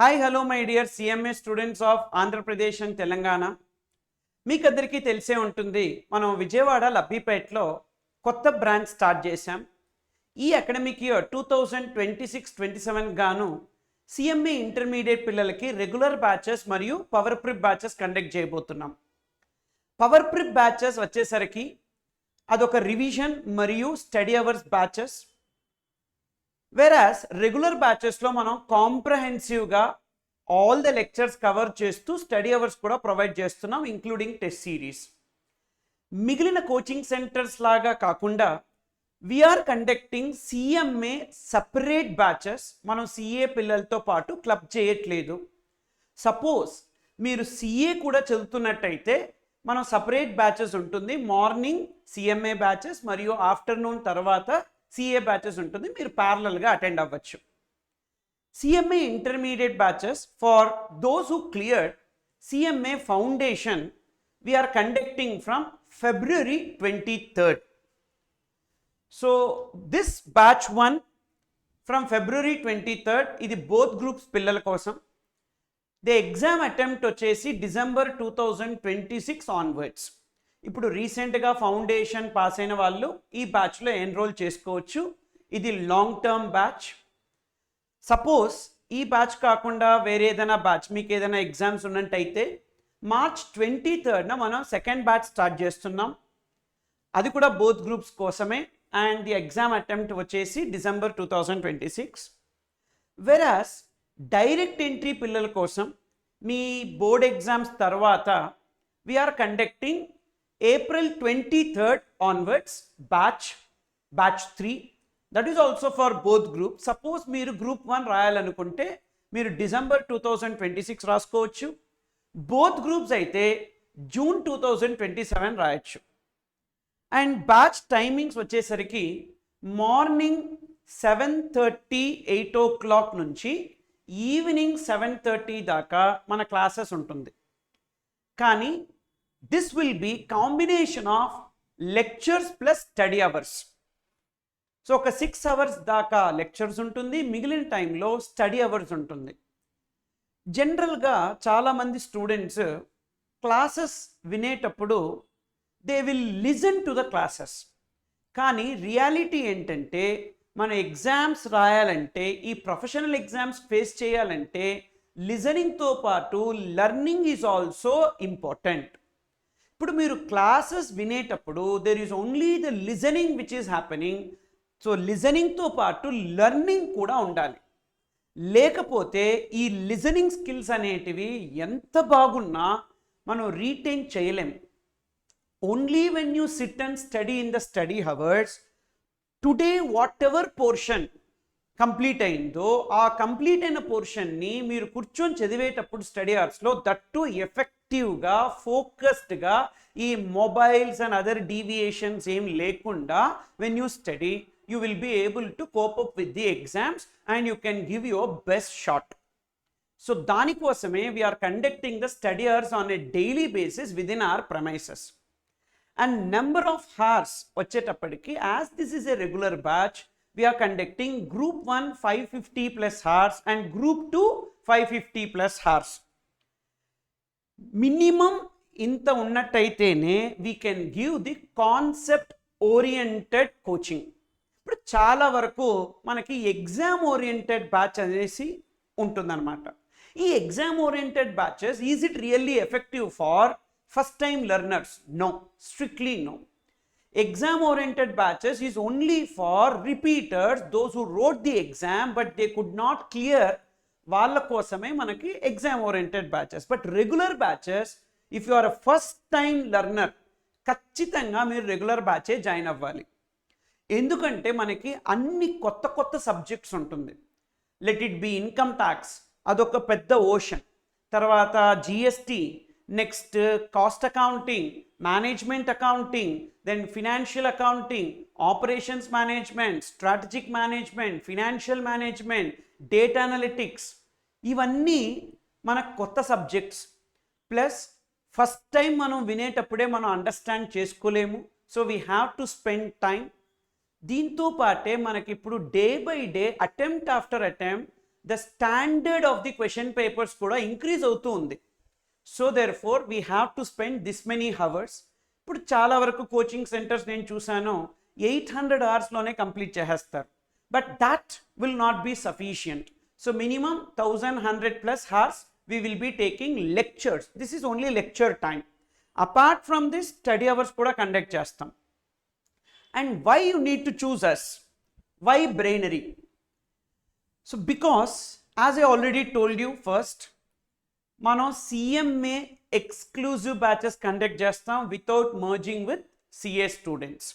Hi hello my dear CMA students of Andhra Pradesh and Telangana. మీకు అందరికీ తెలిసే ఉంటుంది, మనం విజయవాడ లబ్బిపేటలో కొత్త బ్రాంచ్ స్టార్ట్ చేశాం. ఈ అకాడమిక్ ఇయర్ 2026-27 గాను సిఎంఏ ఇంటర్మీడియట్ పిల్లలకి రెగ్యులర్ బ్యాచెస్ మరియు పవర్ ప్రిప్ బ్యాచెస్ కండక్ట్ చేయబోతున్నాం. పవర్ ప్రిప్ బ్యాచెస్ వచ్చేసరికి అదొక రివిజన్ మరియు study hours batches. Whereas regular బ్యాచెస్లో మనం కాంప్రహెన్సివ్గా ఆల్ ద లెక్చర్స్ కవర్ చేస్తూ స్టడీ అవర్స్ కూడా ప్రొవైడ్ చేస్తున్నాం, ఇంక్లూడింగ్ టెస్ట్ సిరీస్. మిగిలిన కోచింగ్ సెంటర్స్ లాగా కాకుండా we are conducting CMA separate batches. మనం సిఏ పిల్లలతో పాటు క్లబ్ చేయట్లేదు. సపోజ్ మీరు సిఏ కూడా చదువుతున్నట్టయితే మనం సపరేట్ బ్యాచెస్ ఉంటుంది. మార్నింగ్ సిఎంఏ బ్యాచెస్ మరియు ఆఫ్టర్నూన్ తర్వాత సిఏ బ్యాచెస్ ఉంటుంది. మీరు ప్యారలల్గా అటెండ్ అవ్వచ్చు. CMA intermediate batches for those who cleared CMA foundation we are conducting from February 23rd. So this batch 1 from February 23rd ఇది బోత్ గ్రూప్స్ పిల్లల కోసం. ది ఎగ్జామ్ అటెంప్ట్ వచ్చేసి December 2026 ఆన్వర్డ్స్. ఇప్పుడు రీసెంట్గా ఫౌండేషన్ పాస్ అయిన వాళ్ళు ఈ బ్యాచ్లో ఎన్రోల్ చేసుకోవచ్చు. ఇది లాంగ్ టర్మ్ బ్యాచ్. సపోజ్ ఈ బ్యాచ్ కాకుండా వేరే ఏదైనా బ్యాచ్ మీకు ఏదైనా ఎగ్జామ్స్ ఉన్నట్టయితే March 23rd మనం సెకండ్ బ్యాచ్ స్టార్ట్ చేస్తున్నాం. అది కూడా బోత్ గ్రూప్స్ కోసమే. అండ్ ది ఎగ్జామ్ అటెంప్ట్ వచ్చేసి December 2026. వెరాస్ డైరెక్ట్ ఎంట్రీ పిల్లల కోసం మీ బోర్డ్ ఎగ్జామ్స్ తర్వాత we are conducting April 23rd onwards batch 3. That is also for both groups. Suppose మీరు గ్రూప్ 1 రాయాలనుకుంటే మీరు December 2026 రాసుకోవచ్చు. బోత్ గ్రూప్స్ అయితే June 2027 రాయొచ్చు. అండ్ బ్యాచ్ టైమింగ్స్ వచ్చేసరికి మార్నింగ్ 7:30 8 o'clock నుంచి ఈవినింగ్ 7:30 దాకా మన క్లాసెస్ ఉంటుంది. కానీ this will be combination of lectures plus study hours. So ఒక 6 hours దాకా లెక్చర్స్ ఉంటుంది, మిగిలిన టైంలో స్టడీ అవర్స్ ఉంటుంది. జనరల్గా చాలామంది స్టూడెంట్స్ క్లాసెస్ వినేటప్పుడు they will listen to the classes. కానీ రియాలిటీ ఏంటంటే మన ఎగ్జామ్స్ రాయాలంటే, ఈ ప్రొఫెషనల్ ఎగ్జామ్స్ ఫేస్ చేయాలంటే లిజనింగ్తో పాటు లెర్నింగ్ ఈజ్ ఆల్సో ఇంపార్టెంట్. ఇప్పుడు మీరు క్లాసెస్ వినేటప్పుడు there is only the listening which is happening. So లిజనింగ్తో పాటు లెర్నింగ్ కూడా ఉండాలి. లేకపోతే ఈ లిజనింగ్ స్కిల్స్ అనేటివి ఎంత బాగున్నా మనం రీటైన్ చేయలేం. Only when you SIT and study in the study hours, today what ever portion complete అయిందో ఆ కంప్లీట్ అయిన పోర్షన్ని మీరు కూర్చొని చదివేటప్పుడు స్టడీ అవర్స్లో దట్టు ఎఫెక్టివ్గా ఫోకస్డ్గా ఈ మొబైల్స్ అండ్ అదర్ డీవియేషన్స్ ఏం లేకుండా when you study you will be able to cope up with the exams and you can give your best shot. So దానికోసమే we are conducting the study hours on a daily basis within our premises. And number of hours వచ్చేటప్పటికి as this is a regular batch, we are conducting group 1 550 plus hours and group 2 550 plus hours. Minimum ఇంత ఉన్నట్టయితేనే we can give the concept oriented coaching. ఇప్పుడు చాలా వరకు మనకి exam oriented batch అనేసి ఉంటుందన్నమాట. ఈ exam oriented batches is it really effective for first time learners? No, strictly no. Exam oriented batches is only for repeaters, those who rote the exam but they could not clear. వాళ్ళ కోసమే మనకి exam oriented batches. But regular batches, if you are a first time learner, ఖచ్చితంగా మీరు regular బ్యాచే join అవ్వాలి. ఎందుకంటే మనకి అన్ని కొత్త కొత్త సబ్జెక్ట్స్ ఉంటుంది. Let it be income tax, అదొక పెద్ద ఓషన్. తర్వాత GST, next cost accounting, management accounting, then financial accounting, operations management, strategic management, financial management, data analytics, ఇవన్నీ మన కొత్త సబ్జెక్ట్స్. ప్లస్ ఫస్ట్ టైం మనం వినేటప్పుడే మనం అండర్స్టాండ్ చేసుకోలేము. So we have to spend time. దీంతో పాటే మనకి ఇప్పుడు day by day attempt after attempt the standard of the question papers కూడా ఇంక్రీజ్ అవుతూ ఉంది. So therefore we have to spend this many hours. ఇప్పుడు చాలా వరకు కోచింగ్ సెంటర్స్ నేను చూశాను 800 అవర్స్లోనే కంప్లీట్ చేసేస్తారు. But that will not be sufficient. So minimum 1100+ hours we will be taking lectures. This is only lecture time. Apart from this, study hours kuda conduct chestam. And why you need to choose us? Why Brainery? So because, as I already told you first, మనం CMA exclusive batches conduct చేస్తాం without merging with CA students.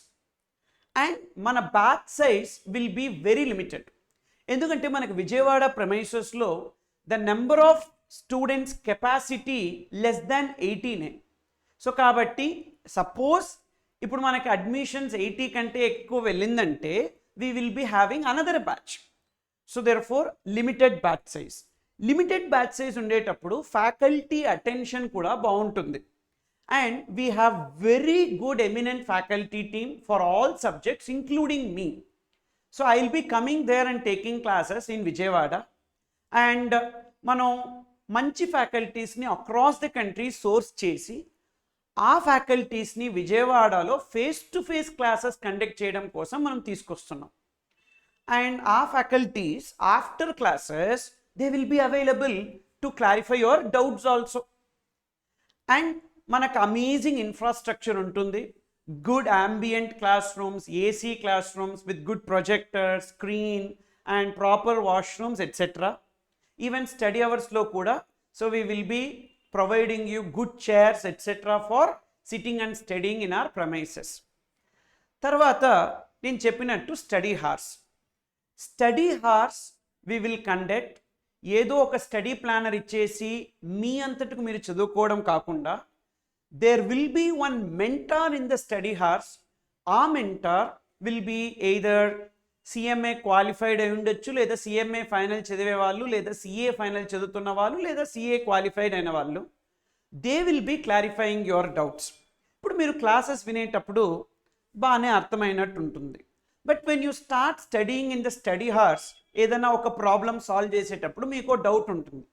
And మన batch size will be very limited. ఎందుకంటే మనకు విజయవాడ ప్రెమైసెస్లో the number of students capacity less than 18. So కాబట్టి suppose ఇప్పుడు మనకి admissions 80 కంటే ఎక్కువ వెళ్ళిందంటే we will be having another batch. So therefore limited batch size. Limited batch size ఉండేటప్పుడు ఫ్యాకల్టీ అటెన్షన్ కూడా బాగుంటుంది. And we have very good eminent faculty team for all subjects including me. So I will be coming there and taking classes in Vijayawada. And మనం మంచి ఫ్యాకల్టీస్ని across the country source చేసి ఆ ఫ్యాకల్టీస్ని విజయవాడలో face to face classes conduct చేయడం కోసం మనం తీసుకొస్తున్నాం. అండ్ ఆ faculties after classes they will be available to clarify your doubts also. And మనకు అమేజింగ్ ఇన్ఫ్రాస్ట్రక్చర్ ఉంటుంది. Good ambient classrooms, AC classrooms with good projector, screen and proper washrooms, etc. Even study hours lo kuda, so we will be providing you good chairs, etc. for sitting and studying in our premises. Tarvata నేను చెప్పినట్టు study horse we will conduct. ఏదో ఒక study planar ఇచ్చేసి మీ అంతటికి మీరు చదువుకోవడం కాకుండా there will be one mentor in the study hours. ఆ mentor will be either CMA qualified అయి ఉండొచ్చు, లేదా CMA ఫైనల్ చదివే వాళ్ళు, లేదా CA ఫైనల్ చదువుతున్న వాళ్ళు, లేదా CA క్వాలిఫైడ్ అయిన వాళ్ళు. They will be clarifying your doubts. ఇప్పుడు మీరు క్లాసెస్ వినేటప్పుడు బాగానే అర్థమైనట్టు ఉంటుంది. But when you start studying in the study hours ఏదైనా ఒక ప్రాబ్లం సాల్వ్ చేసేటప్పుడు మీకు డౌట్ ఉంటుంది.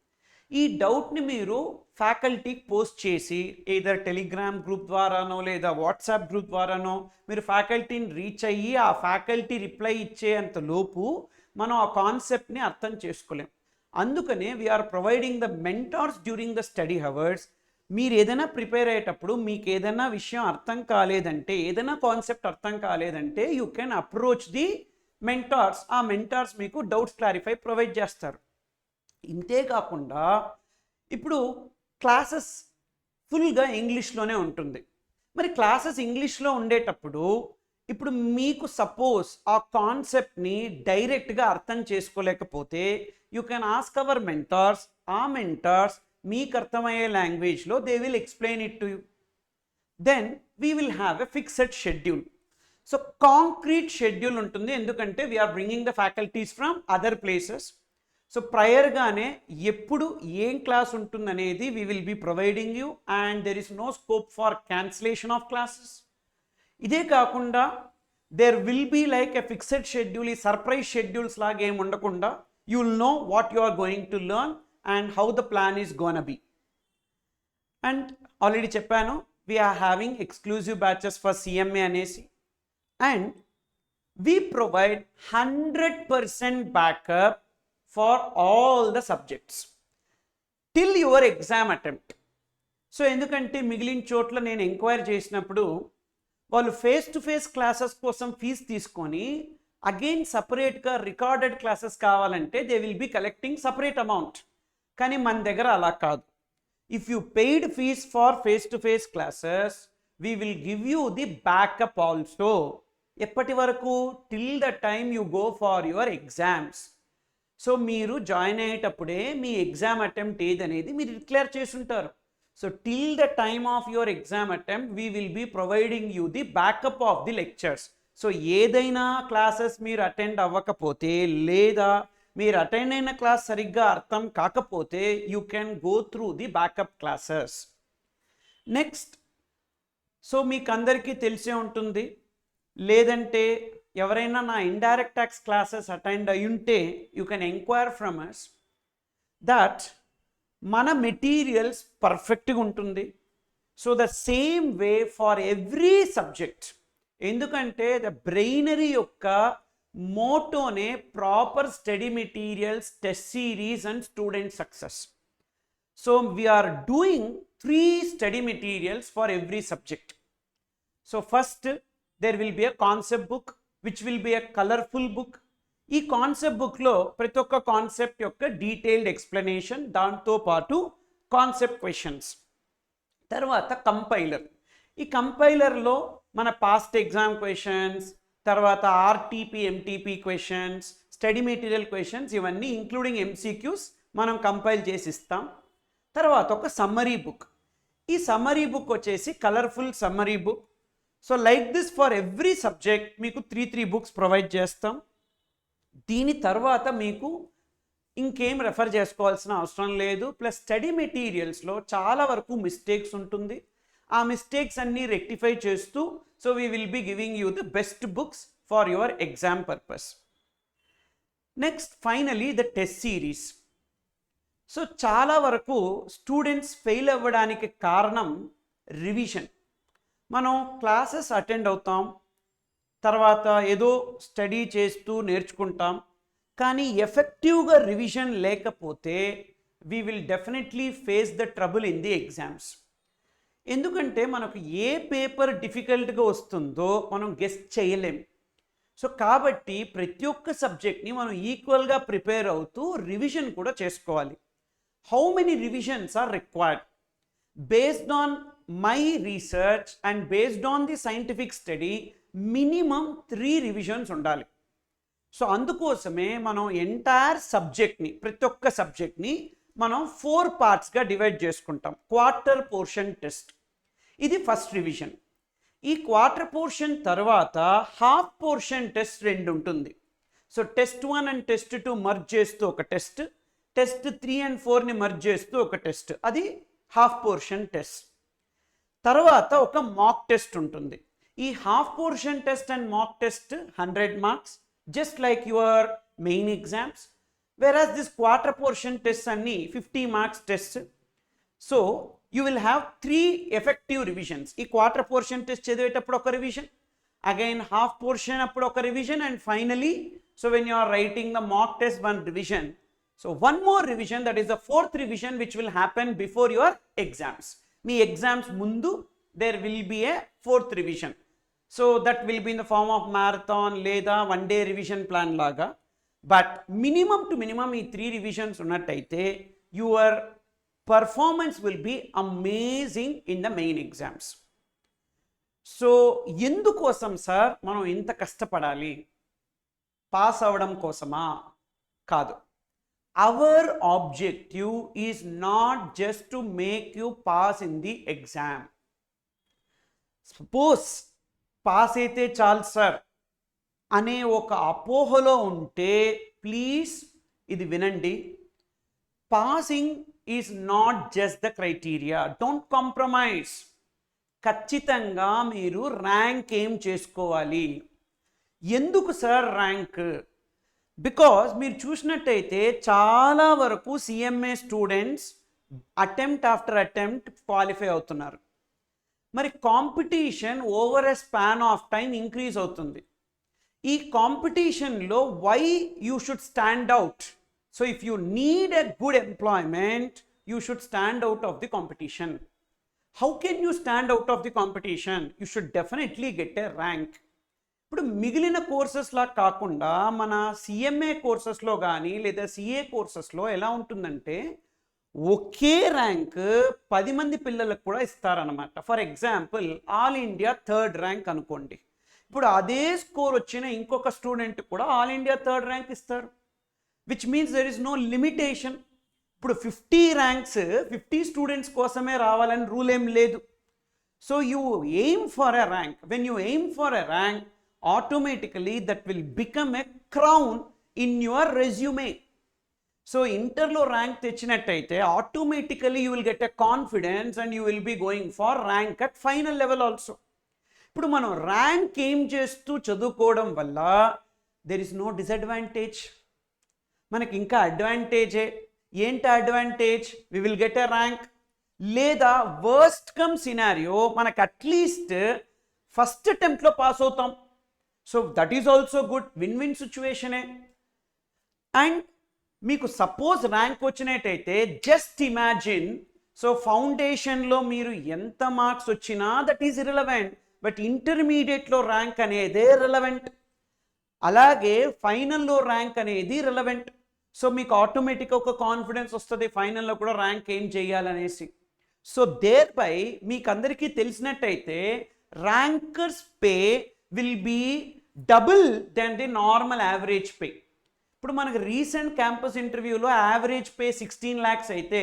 ఈ డౌట్ని మీరు ఫ్యాకల్టీకి పోస్ట్ చేసి ఏదర్ టెలిగ్రామ్ గ్రూప్ ద్వారానో లేదా వాట్సాప్ గ్రూప్ ద్వారానో మీరు ఫ్యాకల్టీని రీచ్ అయ్యి ఆ ఫ్యాకల్టీ రిప్లై ఇచ్చేంత లోపు మనం ఆ కాన్సెప్ట్ని అర్థం చేసుకోలేం. అందుకనే we are providing the mentors during the study hours. మీరు ఏదైనా ప్రిపేర్ అయ్యేటప్పుడు మీకు ఏదైనా విషయం అర్థం కాలేదంటే, ఏదైనా కాన్సెప్ట్ అర్థం కాలేదంటే you can approach the mentors. ఆ మెంటార్స్ మీకు డౌట్స్ క్లారిఫై ప్రొవైడ్ చేస్తారు. ఇంతే కాకుండా ఇప్పుడు క్లాసెస్ ఫుల్గా ఇంగ్లీష్లోనే ఉంటుంది. మరి క్లాసెస్ ఇంగ్లీష్లో ఉండేటప్పుడు ఇప్పుడు మీకు సపోజ్ ఆ కాన్సెప్ట్ని డైరెక్ట్గా అర్థం చేసుకోలేకపోతే you can ask our mentors. ఆ మెంటార్స్ మీకు అర్థమయ్యే లాంగ్వేజ్లో they will explain it to you. Then we will have a fixed schedule. So concrete schedule ఉంటుంది, ఎందుకంటే we are bringing the faculties from other places. So ప్రయర్గానే ఎప్పుడు ఏం క్లాస్ ఉంటుందనేది we will be providing you. And there is no scope for cancellation of classes. ఇదే కాకుండా there will be like a fixed schedule. ఈ surprise schedules లాగా ఏమి ఉండకుండా you will know what you are going to learn and how the plan is gonna be. And already చెప్పాను we are having exclusive batches for CMA అనేసి. And we provide 100% backup for all the subjects till your exam attempt. So ఎందుకంటే మిగిలిన చోట్ల నేను enquiry చేసినప్పుడు వాళ్ళు face to face classes కోసం fees తీసుకొని అగైన్ సపరేట్గా రికార్డెడ్ క్లాసెస్ కావాలంటే they will be collecting separate amount. కానీ మన దగ్గర అలా కాదు. If you paid fees for face to face classes we will give you the backup also. ఎప్పటి వరకు? Till the time you go for your exams. So మీరు join అయ్యేటప్పుడే మీ ఎగ్జామ్ అటెంప్ట్ ఏదనేది మీరు డిక్లేర్ చేసి ఉంటారు. So till the time of your exam attempt we will be providing you the backup of the lectures. So ఏదైనా classes మీరు attend అవ్వకపోతే లేదా మీరు అటెండ్ అయిన క్లాస్ సరిగ్గా అర్థం కాకపోతే you can go through the backup classes. Next, so మీకు అందరికీ తెలిసే ఉంటుంది, లేదంటే ఎవరైనా నా ఇండైరెక్ట్ ట్యాక్స్ క్లాసెస్ అటెండ్ అయ్యుంటే you can enquire from us that మన మెటీరియల్స్ పర్ఫెక్ట్గా ఉంటుంది. So the same way for every subject. ఎందుకంటే ద బ్రెయినరీ యొక్క మోటోనే proper study materials, test series and student success. So we are doing 3 study materials for every subject. So first there will be a concept book which will be a colorful book. ఈ concept బుక్లో ప్రతి ఒక్క concept యొక్క detailed explanation, దాంతో పాటు concept questions. తర్వాత compiler. ఈ కంపైలర్లో మన పాస్ట్ ఎగ్జామ్ క్వశ్చన్స్, తర్వాత RTP MTP questions, study material questions, ఇవన్నీ ఇంక్లూడింగ్ ఎంసీక్యూస్ మనం కంపైల్ చేసి ఇస్తాం. తర్వాత ఒక సమ్మరీ బుక్. ఈ సమ్మరీ బుక్ వచ్చేసి colourful summary book. So like this for every subject మీకు 3 బుక్స్ ప్రొవైడ్ చేస్తాం. దీని తర్వాత మీకు ఇంకేం రెఫర్ చేసుకోవాల్సిన అవసరం లేదు. ప్లస్ స్టడీ మెటీరియల్స్లో చాలా వరకు మిస్టేక్స్ ఉంటుంది. ఆ మిస్టేక్స్ అన్నీ రెక్టిఫై చేస్తూ so we will be giving you the best books for your exam purpose. Next finally the test series. So చాలా వరకు స్టూడెంట్స్ ఫెయిల్ అవ్వడానికి కారణం రివిజన్. మనం క్లాసెస్ అటెండ్ అవుతాం, తర్వాత ఏదో స్టడీ చేస్తూ నేర్చుకుంటాం, కానీ ఎఫెక్టివ్గా రివిజన్ లేకపోతే we will definitely face the trouble in the exams. ఎందుకంటే మనకు ఏ పేపర్ డిఫికల్ట్గా వస్తుందో మనం గెస్ట్ చేయలేం. సో కాబట్టి ప్రతి ఒక్క సబ్జెక్ట్ని మనం ఈక్వల్గా ప్రిపేర్ అవుతూ రివిజన్ కూడా చేసుకోవాలి. How many revisions are required? Based on my research and based on the scientific study, minimum 3 revisions ఉండాలి. సో అందుకోసమే మనం ఎంటైర్ సబ్జెక్ట్ని, ప్రతి ఒక్క సబ్జెక్ట్ని మనం 4 పార్ట్స్గా డివైడ్ చేసుకుంటాం. క్వార్టర్ పోర్షన్ టెస్ట్, ఇది ఫస్ట్ రివిజన్. ఈ క్వార్టర్ పోర్షన్ తర్వాత హాఫ్ పోర్షన్ టెస్ట్ 2 ఉంటుంది. So test 1 and test 2 merge చేస్తూ ఒక టెస్ట్, టెస్ట్ 3 and 4ని మర్జ్ చేస్తూ ఒక టెస్ట్, అది హాఫ్ పోర్షన్ టెస్ట్. తర్వాత ఒక మాక్ టెస్ట్ ఉంటుంది. ఈ half portion test and mock test 100 marks, just like your main exams. Whereas this quarter portion test అన్ని 50 marks test. So you will have 3 effective revisions. ఈ quarter portion test చదివేటప్పుడు ఒక revision, again half portion అప్పుడు ఒక revision, and finally so when you are writing the mock test 1 revision. So one more revision, that is the 4th revision, which will happen before your exams. Me exams mundu there will be a 4th revision. So that will be in the form of marathon leda 1 day revision plan laga. But minimum to minimum ee 3 revisions unnataithe your performance will be amazing in the main exams. So ఎందుకోసం sir మనం ఇంత కష్టపడాలి? Pass అవ్వడం కోసమా? కాదు. Our objective is not just to make you pass in the exam. Suppose pass అయితే చాలు sir అనే ఒక అపోహలో ఉంటే ప్లీజ్ ఇది వినండి. Passing is not just the criteria. Don't compromise. ఖచ్చితంగా మీరు ర్యాంక్ ఏం చేసుకోవాలి. ఎందుకు సార్ ర్యాంక్? బికాజ్ మీరు చూసినట్టయితే చాలా వరకు CMA students attempt after attempt qualify అవుతున్నారు. మరి competition over a span of time increase అవుతుంది. ఈ కాంపిటీషన్లో why you should stand out? So if you need a good employment you should stand out of the competition. How can you stand out of the competition? You should definitely get a rank. ఇప్పుడు మిగిలిన కోర్సెస్లా కాకుండా మన CMA కోర్సెస్లో కానీ లేదా CA కోర్సెస్లో ఎలా ఉంటుందంటే ఒకే rank 10 మంది పిల్లలకు కూడా ఇస్తారనమాట. For example all India 3rd rank అనుకోండి. ఇప్పుడు అదే స్కోర్ వచ్చిన ఇంకొక స్టూడెంట్ కూడా ఆల్ ఇండియా 3rd ర్యాంక్ ఇస్తారు, which means there is no limitation. ఇప్పుడు 50 ర్యాంక్స్ 50 స్టూడెంట్స్ కోసమే రావాలని రూల్ ఏం లేదు. So you aim for a rank. When you aim for a rank, automatically that will become a crown in your resume. So ఇంటర్లో rank తెచ్చినట్టయితే automatically you will get a confidence and you will be going for rank at final level also. ఇప్పుడు మనం rank ఏం చేస్తూ చదువుకోవడం వల్ల there is no disadvantage, మనకి ఇంకా అడ్వాంటేజే. ఏంటి advantage? We will get a rank. లేదా వర్స్ట్ కమ్ సినారియో మనకు అట్లీస్ట్ ఫస్ట్ అటెంప్ట్లో పాస్ అవుతాం. So that is also good, win win సిచ్యువేషనే. అండ్ మీకు సపోజ్ ర్యాంక్ వచ్చినట్టయితే జస్ట్ ఇమాజిన్, సో ఫౌండేషన్లో మీరు ఎంత మార్క్స్ వచ్చినా దట్ ఈజ్ ఇర్రెలవెంట్, బట్ ఇంటర్మీడియట్లో ర్యాంక్ అనేదే రిలవెంట్, అలాగే ఫైనల్లో ర్యాంక్ అనేది రిలవెంట్. సో మీకు ఆటోమేటిక్గా ఒక కాన్ఫిడెన్స్ వస్తుంది ఫైనల్లో కూడా ర్యాంక్ ఏం చేయాలనేసి. సో దేర్ బై మీకు అందరికీ తెలిసినట్టయితే rankers pay will be double then the normal average pay. ఇప్పుడు మనకు రీసెంట్ క్యాంపస్ ఇంటర్వ్యూలో యావరేజ్ పే 16 lakhs అయితే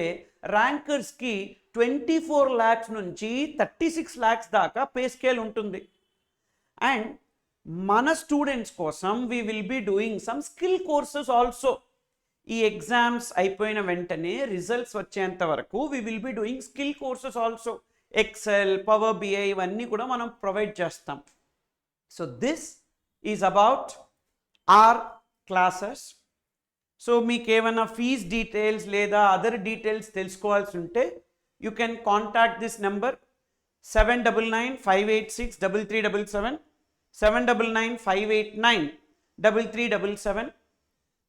ర్యాంకర్స్కి 24 lakhs నుంచి 36 lakhs దాకా పే స్కేల్ ఉంటుంది. అండ్ మన స్టూడెంట్స్ కోసం we will be doing some skill courses also. ఈ ఎగ్జామ్స్ అయిపోయిన వెంటనే రిజల్ట్స్ వచ్చేంత వరకు we will be doing skill courses also. Excel, power BI ఇవన్నీ కూడా మనం ప్రొవైడ్ చేస్తాం. So this is about our classes. So మీకు ఏమైనా ఫీజ్ డీటెయిల్స్ లేదా అదర్ డీటెయిల్స్ తెలుసుకోవాల్సి ఉంటే you can contact this number 7995863377, 7995893377.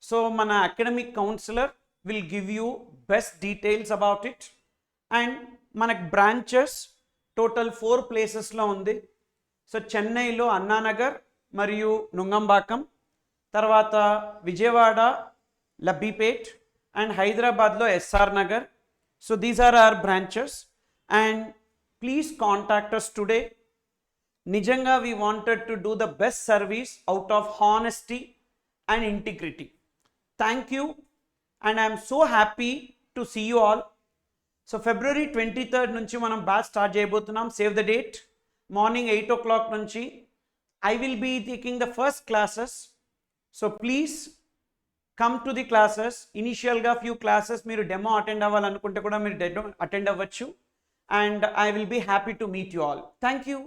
So మన academic counsellor will give you best details about it. And మనకు బ్రాంచెస్ టోటల్ 4 ప్లేసెస్లో ఉంది. సో చెన్నైలో అన్నానగర్ మరియు నుంగంబాకం, తర్వాత విజయవాడ లబ్బిపేట్, అండ్ హైదరాబాద్లో SR Nagar. So these are our branches and please contact us today. నిజంగా we wanted to do the best service out of honesty and integrity. Thank you and I'm so happy to see you all. So February 23rd నుంచి మనం batch start చేయబోతున్నాం. Save the date. Morning 8 o'clock నుంచి I will be taking the first classes. So please come to the classes. Initialగా few classes మీరు demo attend అవ్వాలనుకుంటే కూడా మీరు demo attend అవ్వచ్చు. And I will be happy to meet you all. Thank you.